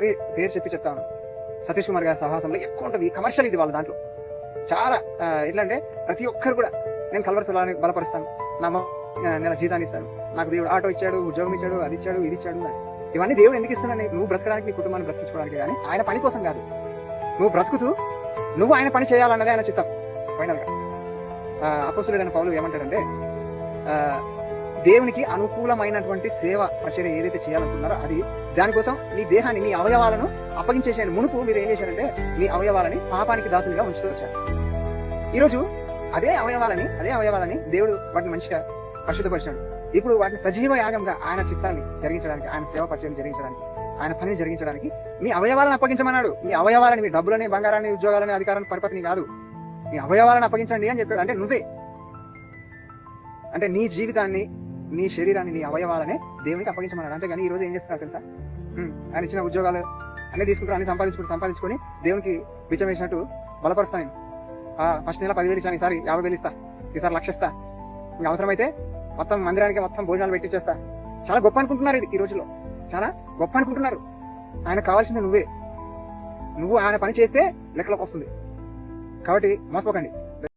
పేరు చెప్పి చెప్తాను. సతీష్ కుమార్ గారి సహవాసంలో ఎక్కువ ఉంటుంది కమర్షియల్ ఇది వాళ్ళ దాంట్లో చాలా. ఎట్లా అంటే ప్రతి ఒక్కరు కూడా నేను కలవరసలాన్ని బలపరుస్తాను, నా నెల జీతాన్ని ఇస్తాను, నాకు దేవుడు ఆటో ఇచ్చాడు, ఉద్యోగం ఇచ్చాడు, అది ఇచ్చాడు, ఇది ఇచ్చాడు. ఇవన్నీ దేవుడు ఎందుకు ఇస్తున్నాను? నువ్వు బ్రతకడానికి, నీ కుటుంబాన్ని బ్రతికించుకోవడానికి, కానీ ఆయన పని కోసం కాదు. నువ్వు బ్రతుకుతూ నువ్వు ఆయన పని చేయాలన్నదే ఆయన చిత్తం. ఫైనల్ గా అపోస్తలుడైన పౌలు ఏమంటాడంటే, దేవునికి అనుకూలమైనటువంటి సేవ పరిచర్య ఏదైతే చేయాలనుకున్నారో అది దానికోసం నీ దేహాన్ని, నీ అవయవాలను అప్పగించేసేయండి. మునుపు మీరు ఏం చేశారంటే మీ అవయవాలని పాపానికి దాసులుగా ఉంచుతూ వచ్చారు. ఈరోజు అదే అవయవాలని దేవుడు వాటిని మంచిగా పరిశుద్ధపరిచాడు. ఇప్పుడు వాటిని సజీవ యాగంగా ఆయన చిత్తాన్ని జరిగించడానికి, ఆయన సేవ పరిచయం జరిగించడానికి, ఆయన పనిని జరిగించడానికి మీ అవయవాలను అప్పగించమన్నాడు. మీ అవయవాలని, మీ డబ్బులని, బంగారాన్ని, ఉద్యోగాలని, అధికారాన్ని, పరిపతిని కాదు, మీ అవయవాలను అప్పగించండి అని చెప్పాడు. అంటే నువ్వే, అంటే నీ జీవితాన్ని, నీ శరీరాన్ని, నీ అవయవాలనే దేవునికి అప్పగించమన్నాడు. అంతేగాని ఈ రోజు ఏం చేస్తున్నారు తెలుసా? ఆయన ఇచ్చిన ఉద్యోగాలు అన్ని తీసుకుంటారు, అన్ని సంపాదించుకొని దేవునికి బిచ్చం వేసినట్టు బలపరుస్తాను. నేను ఫస్ట్ నెల 10,000 ఇచ్చాను, ఈసారి 50,000 ఇస్తా, ఈసారి 1,00,000 ఇస్తా, ఇంకా అవసరమైతే మొత్తం మందిరానికి మొత్తం భోజనాలు పెట్టించేస్తా. చాలా గొప్ప అనుకుంటున్నారు ఇది, ఈ రోజుల్లో చాలా గొప్ప అనుకుంటున్నారు. ఆయనకు కావాల్సింది నువ్వే. నువ్వు ఆయన పని చేస్తే లెక్కలోకి వస్తుంది. కాబట్టి మోసపోకండి.